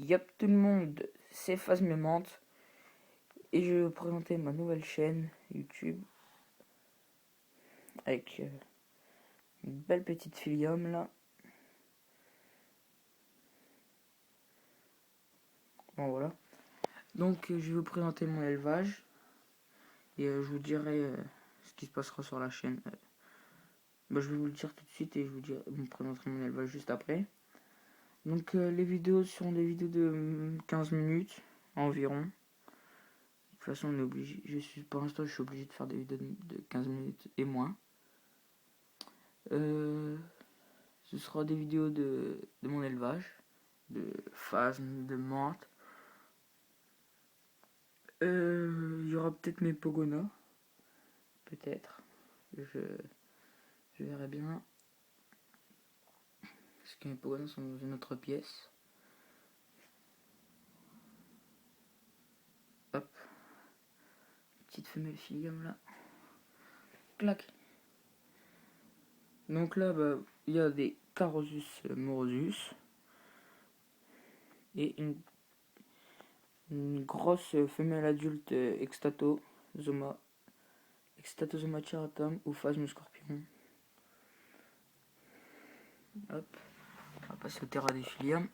Yop tout le monde, c'est Phasmémente et je vais vous présenter ma nouvelle chaîne YouTube avec une belle petite filium là. Bon voilà. Donc je vais vous présenter mon élevage et je vous dirai ce qui se passera sur la chaîne. Je vais vous le dire tout de suite et je vous présenterai mon élevage juste après. Donc les vidéos seront des vidéos de 15 minutes environ. De toute façon on est obligé, pour l'instant je suis obligé de faire des vidéos de 15 minutes et moins. Ce sera des vidéos de mon élevage, de phasmes, de menthe. Il y aura peut-être mes pogonas, peut-être. Je verrai bien. Parce que mes pogonas sont dans une autre pièce. Hop. Petite femelle filium là. Clac. Donc là, il y a des Carosus morosus. Et une grosse femelle adulte Extatozoma charatum ou phasme scorpion. Hop. On va passer au terra des filium.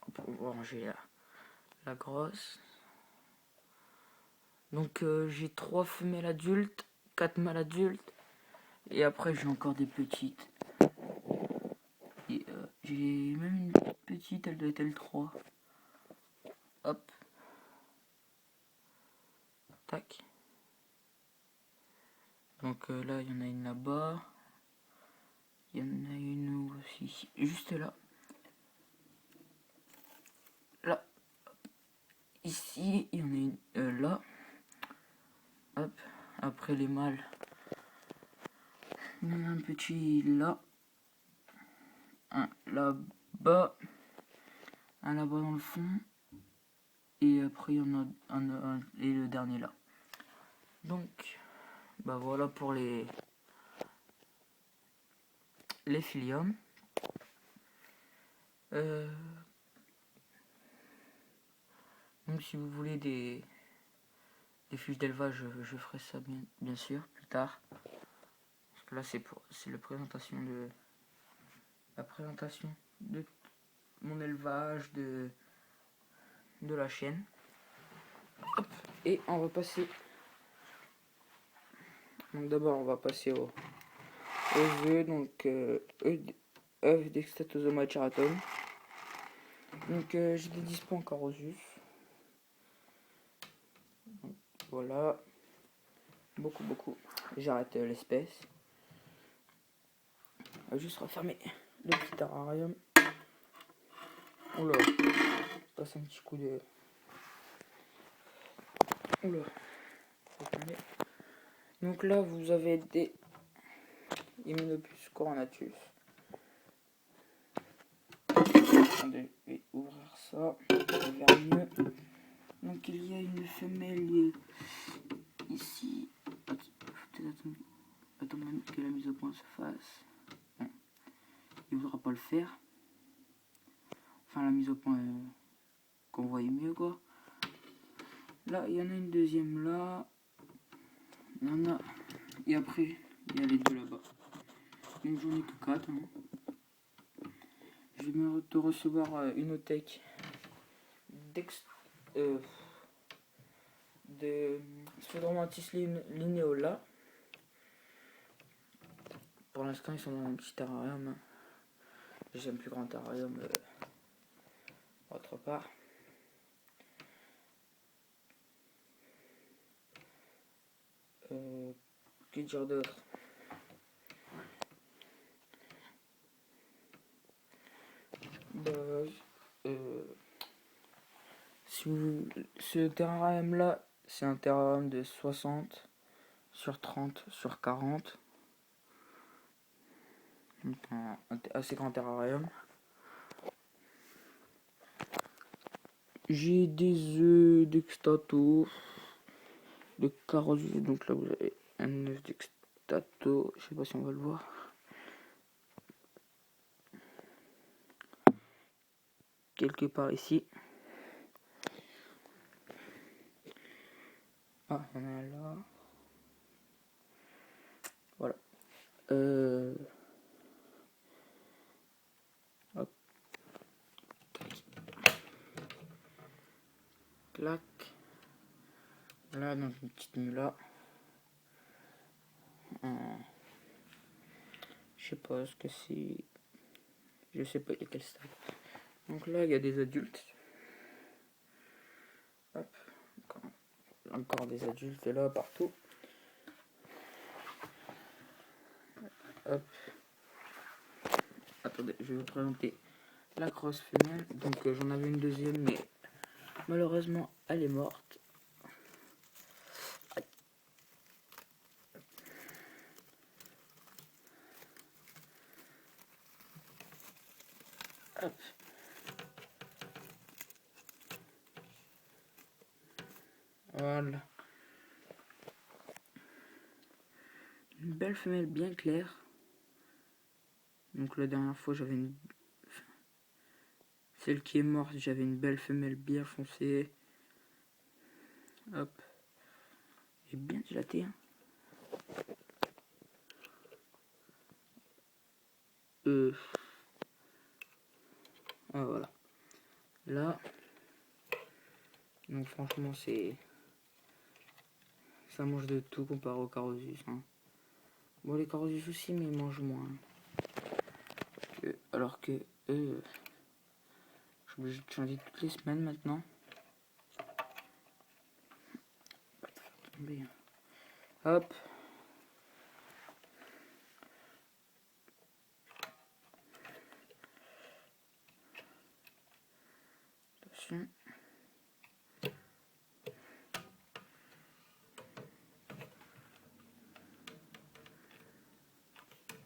On va ranger la grosse. Donc j'ai 3 femelles adultes, 4 mâles adultes. Et après j'ai encore des petites. Et j'ai même une petite, elle doit être L3. Hop. Tac. Donc là il y en a une là-bas. Il y en a une aussi ici, juste là. Là. Ici, il y en a une là. Hop. Après les mâles. Il y en a un petit là. Un là-bas. Un là-bas dans le fond. Et après il y en a un et le dernier là. Donc, voilà pour les filiums. Donc si vous voulez des fiches d'élevage, je ferai ça bien sûr plus tard. Parce que là c'est la présentation de mon élevage, de la chaîne. Hop. Et on va passer. Donc d'abord on va passer aux œufs, donc œufs d'Extatozoma charatum. Donc j'ai des dispos en Carosus. Donc, voilà. Beaucoup. J'arrête l'espèce. On va juste refermer le petit terrarium. Oula, je passe un petit coup de. Oula. Donc là vous avez des Hymenopus coronatus. Attendez, je vais ouvrir ça, vers mieux. Donc il y a une femelle ici. Attends même que la mise au point se fasse. Bon. Il voudra pas le faire. Enfin la mise au point qu'on voyait mieux quoi. Là il y en a une deuxième là. Il y en a. Et après il y a les deux là-bas. Donc j'en ai que 4. Je vais te recevoir une OTEC de Sphodromantis lineola. Pour l'instant ils sont dans un petit terrarium. J'ai un plus grand terrarium autre part. Que dire d'autre? Ce terrarium là, c'est un terrarium de 60 sur 30 sur 40. Donc un assez grand terrarium. J'ai des œufs d'Extato, de Carosus. Donc là vous avez un œuf d'Extato. Je sais pas si on va le voir. quelque part ici. Ah, il y en a un là. Voilà. Hop. Clac. Là, dans une petite mula. Je sais pas ce que c'est. Je sais pas quel stade. Donc là, il y a des adultes. Hop. Encore des adultes là, partout. Hop. Attendez, je vais vous présenter la crosse femelle. Donc j'en avais une deuxième, mais malheureusement, elle est morte. Hop. Voilà. Une belle femelle bien claire. Donc la dernière fois j'avais une... Celle qui est morte, j'avais une belle femelle bien foncée. Hop. J'ai bien dilaté. Hein. Ah voilà. Là. Donc franchement c'est... Ça mange de tout comparé aux Carosus. Hein. Bon les Carosus aussi mais ils mangent moins. Alors que eux... Je suis obligé de changer toutes les semaines maintenant. Hop. Attention.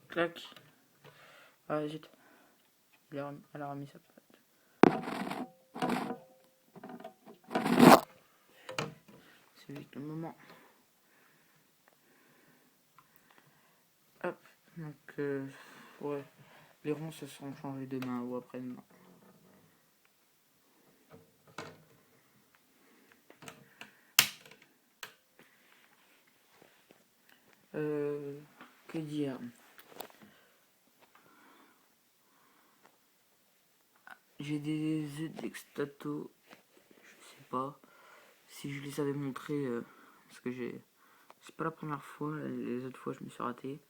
Clac. Ah zut. Elle a remis sa patte. C'est vite le moment. Hop. Donc ouais. Les ronds se seront changés demain ou après-demain. Que dire? J'ai des œufs d'extato. Je sais pas si je les avais montrés parce que c'est pas la première fois. Les autres fois je me suis raté.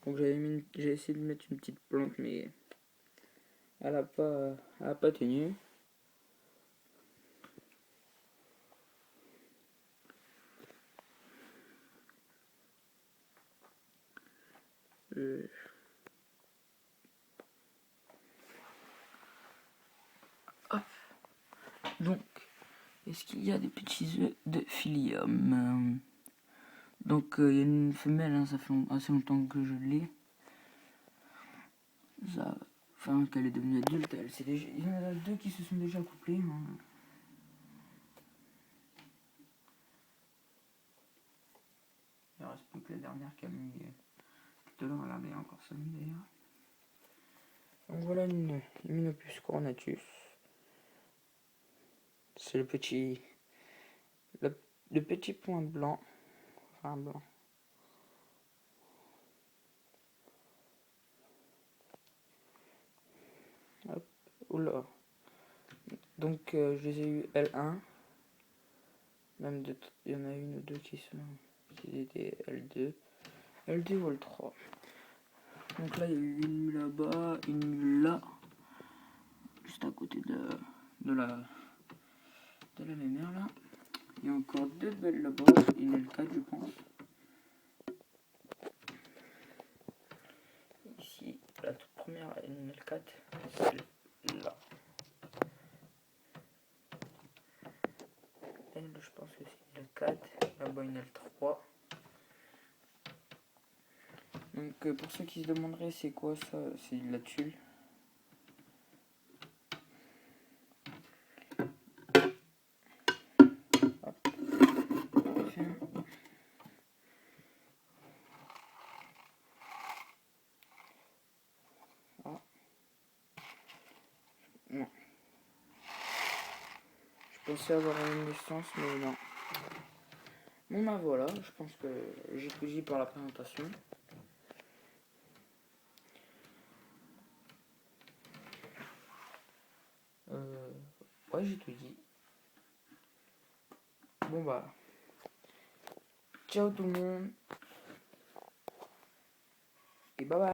Donc j'ai essayé de mettre une petite plante mais elle a pas tenu. Hop. Donc, est-ce qu'il y a des petits œufs de Filium? Donc, il y a une femelle, hein, ça fait assez longtemps que je l'ai. Enfin, qu'elle est devenue adulte, il y en a deux qui se sont déjà couplés. Hein. Il ne reste plus que la dernière qui a mis tout à l'heure, elle avait encore ça mis d'ailleurs. Donc voilà une Hymenopus coronatus. C'est le petit point blanc. Enfin blanc. Hop. Oula. Donc je les ai eu L1. Même il y en a une ou deux qui étaient L2. L2 ou L3. Donc là il y a eu une mule là-bas, une mule là. Juste à côté de la mémère là. Il y a encore deux belles là-bas, une L4 je pense. Ici, la toute première, une L4, celle-là. Elle, je pense que c'est une L4, là-bas une L3. Donc pour ceux qui se demanderaient c'est quoi ça, c'est de la tulle. pensais avoir une licence, mais non. Bon bah voilà, je pense que j'ai tout dit par la présentation. Ouais, j'ai tout dit. Bon bah, ciao tout le monde, et bye bye.